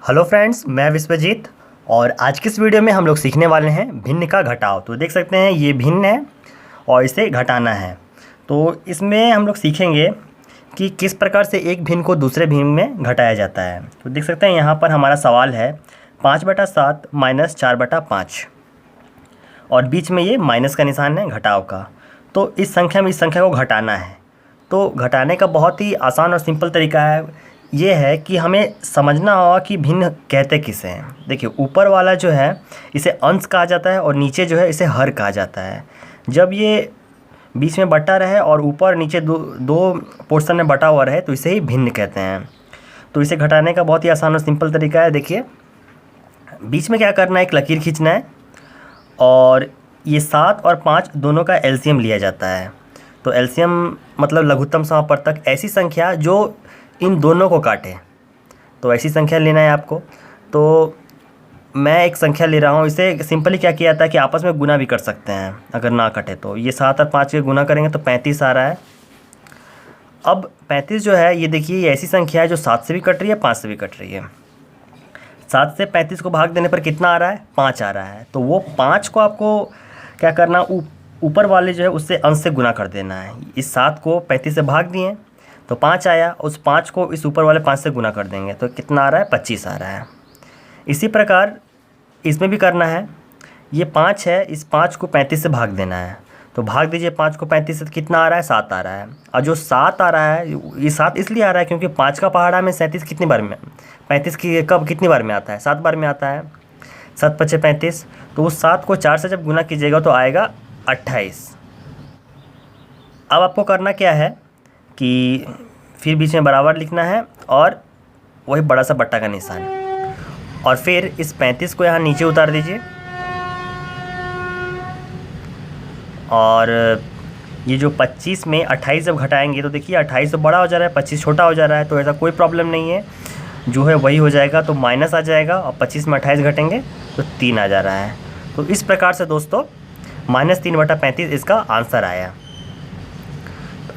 Hello friends, मैं विश्वजीत और आज की इस वीडियो में हम लोग सीखने वाले हैं भिन्न का घटाव। तो देख सकते हैं ये भिन्न है और इसे घटाना है। तो इसमें हम लोग सीखेंगे कि किस प्रकार से एक भिन्न को दूसरे भिन्न में घटाया जाता है। तो देख सकते हैं यहाँ पर हमारा सवाल है 5/7 माइनस 4/5 और बीच में ये माइनस का निशान है घटाव का। तो इस संख्या में इस संख्या को घटाना है। तो घटाने का बहुत ही आसान और सिंपल तरीका है, ये है कि हमें समझना होगा कि भिन्न कहते किसे हैं। देखिए, ऊपर वाला जो है इसे अंश कहा जाता है और नीचे जो है इसे हर कहा जाता है। जब ये बीच में बटा रहे और ऊपर नीचे दो पोर्शन में बटा हुआ रहे तो इसे ही भिन्न कहते हैं। तो इसे घटाने का बहुत ही आसान और सिंपल तरीका है। देखिए, बीच में क्या करना है, एक लकीर खींचना है और ये 7 और 5 दोनों का एलसीएम लिया जाता है। तो एलसीएम मतलब लघुत्तम समापवर्तक, ऐसी संख्या जो इन दोनों को काटे। तो ऐसी संख्या लेना है आपको। तो मैं एक संख्या ले रहा हूँ, इसे सिंपली क्या किया जाता है कि आपस में गुना भी कर सकते हैं अगर ना कटे तो। ये 7 और 5 के गुना करेंगे तो 35 आ रहा है। अब 35 जो है ये देखिए, ये ऐसी संख्या है जो 7 से भी कट रही है, 5 से भी कट रही है। 7 से 35 को भाग देने पर कितना आ रहा है, 5 आ रहा है। तो वो 5 को आपको क्या करना, ऊपर वाले जो है उससे अंश से गुना कर देना है। इस 7 को 35 से भाग दिए तो 5 आया, उस 5 को इस ऊपर वाले 5 से गुना कर देंगे तो कितना आ रहा है, 25 आ रहा है। इसी प्रकार इसमें भी करना है। ये 5 है, इस 5 को 35 से भाग देना है। तो भाग दीजिए 5 को 35 से, कितना आ रहा है, 7 आ रहा है। और जो 7 आ रहा है, ये 7 इसलिए आ रहा है क्योंकि 5 का पहाड़ा में 37 कितनी बार में, 35 की कब कितनी बार में आता है, 7 बार में आता है। 7 × 5 = 35। तो उस 7 को 4 से जब गुना कीजिएगा तो आएगा 28। अब आपको करना क्या है कि फिर बीच में बराबर लिखना है और वही बड़ा सा बट्टा का निशान, और फिर इस 35 को यहाँ नीचे उतार दीजिए। और ये जो 25 में 28 जब घटाएंगे तो देखिए 28 तो बड़ा हो जा रहा है, 25 छोटा हो जा रहा है। तो ऐसा कोई प्रॉब्लम नहीं है, जो है वही हो जाएगा। तो माइनस आ जाएगा और 25 में 28 घटेंगे तो 3 आ जा रहा है। तो इस प्रकार से दोस्तों -3/35 इसका आंसर आया।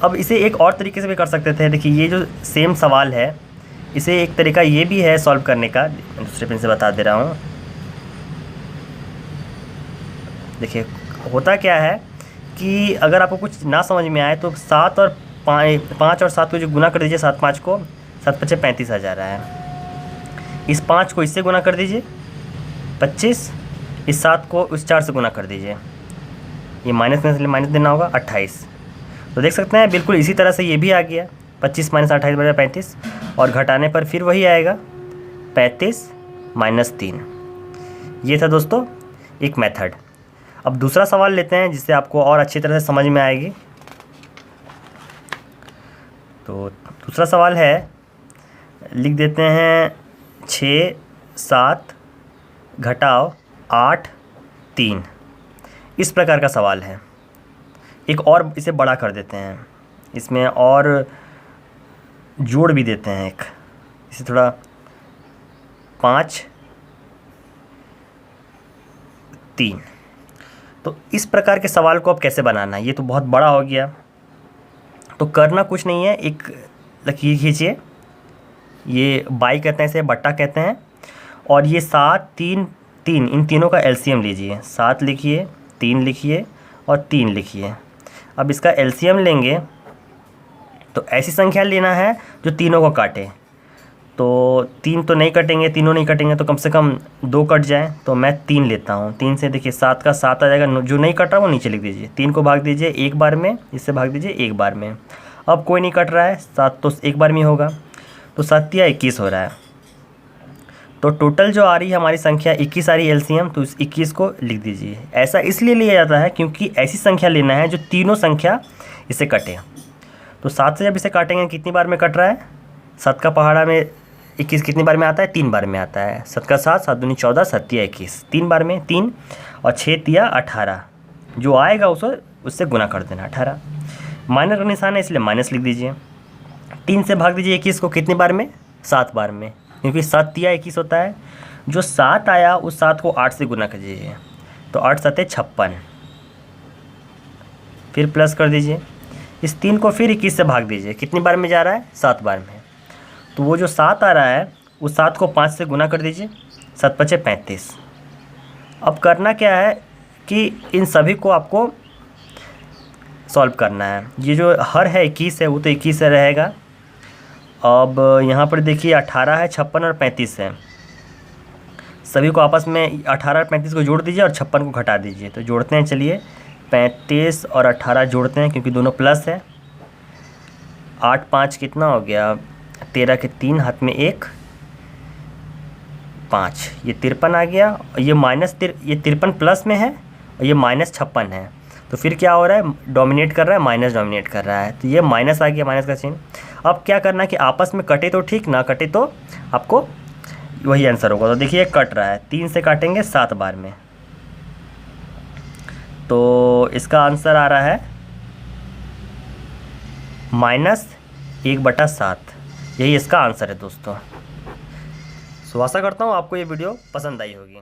अब इसे एक और तरीके से भी कर सकते थे। देखिए, ये जो सेम सवाल है, इसे एक तरीका ये भी है सॉल्व करने का, दूसरे पेन से बता दे रहा हूँ। देखिए, होता क्या है कि अगर आपको कुछ ना समझ में आए तो 7 और 5 और 7 को जो गुना कर दीजिए, 7 5 को, 7 × 5 = 35 आ जा रहा है। इस 5 को इससे गुना कर दीजिए 25, इस 7 को उस 4 से गुना कर दीजिए, ये माइनस में इसलिए माइनस देना होगा 28। तो देख सकते हैं बिल्कुल इसी तरह से ये भी आ गया 25 - 28/35, और घटाने पर फिर वही आएगा 35 - 3। ये था दोस्तों एक मेथड। अब दूसरा सवाल लेते हैं जिससे आपको और अच्छी तरह से समझ में आएगी। तो दूसरा सवाल है, लिख देते हैं 6 7 घटाव 8 3। इस प्रकार का सवाल है। एक और इसे बड़ा कर देते हैं, इसमें और जोड़ भी देते हैं एक, इसे थोड़ा 5 3। तो इस प्रकार के सवाल को अब कैसे बनाना है, ये तो बहुत बड़ा हो गया। तो करना कुछ नहीं है, एक लकीर खींचिए, ये बाई कहते हैं, इसे बट्टा कहते हैं। और ये 7 3 3, इन तीनों का एलसीएम लीजिए। 7 लिखिए, 3 लिखिए और 3 लिखिए। अब इसका एलसीएम लेंगे तो ऐसी संख्या लेना है जो तीनों को काटे। तो 3 तो नहीं कटेंगे, तीनों नहीं कटेंगे, तो कम से कम 2 कट जाए। तो मैं 3 लेता हूँ। 3 से देखिए 7 का 7 आ जाएगा, जो नहीं कट रहा वो नीचे लिख दीजिए। 3 को भाग दीजिए एक बार में, इससे भाग दीजिए एक बार में। अब कोई नहीं कट रहा है, 7 तो एक बार में होगा, तो 7 या 21 हो रहा है। तो टोटल जो आ रही है हमारी संख्या 21 आ रही है एलसीएम, तो इस 21 को लिख दीजिए। ऐसा इसलिए लिया जाता है क्योंकि ऐसी संख्या लेना है जो तीनों संख्या इसे कटे। तो 7 से जब इसे काटेंगे कितनी बार में कट रहा है, 7 का पहाड़ा में 21 कितनी बार में आता है, 3 बार में आता है। 7 का 7, 7 दूनी 14, 7 या 21, 3 बार में 3, और 6 या 18, जो आएगा उससे गुना कर देना 18। माइनस का निशान है इसलिए माइनस लिख दीजिए। 3 से भाग दीजिए 21 को कितनी बार में, 7 बार में, क्योंकि 7 या 21 होता है। जो 7 आया उस 7 को 8 से गुना कर दीजिए, तो 8 × 7 = 56, फिर प्लस कर दीजिए। इस 3 को फिर 21 से भाग दीजिए, कितनी बार में जा रहा है, 7 बार में। तो वो जो 7 आ रहा है उस 7 को 5 से गुना कर दीजिए, 7 पचे 35। अब करना क्या है कि इन सभी को आपको सॉल्व करना है। ये जो हर है 21 है, वो तो 21 से रहेगा। अब यहाँ पर देखिए 18 है, 56 और 35 है। सभी को आपस में 18 और 35 को जोड़ दीजिए और 56 को घटा दीजिए। तो जोड़ते हैं, चलिए 35 और 18 जोड़ते हैं क्योंकि दोनों प्लस है। 8 5 कितना हो गया, 13 के 3, हाथ में 1, 5, ये 53 आ गया। ये ये 53 प्लस में है और ये -56 है। तो फिर क्या हो रहा है, डोमिनेट कर रहा है, माइनस डोमिनेट कर रहा है। तो ये माइनस आ गया, माइनस का चिन्ह। अब क्या करना है कि आपस में कटे तो ठीक, ना कटे तो आपको वही आंसर होगा। तो देखिए कट रहा है, 3 से काटेंगे 7 बार में, तो इसका आंसर आ रहा है -1/7। यही इसका आंसर है दोस्तों। सो आशा करता हूँ आपको ये वीडियो पसंद आई होगी।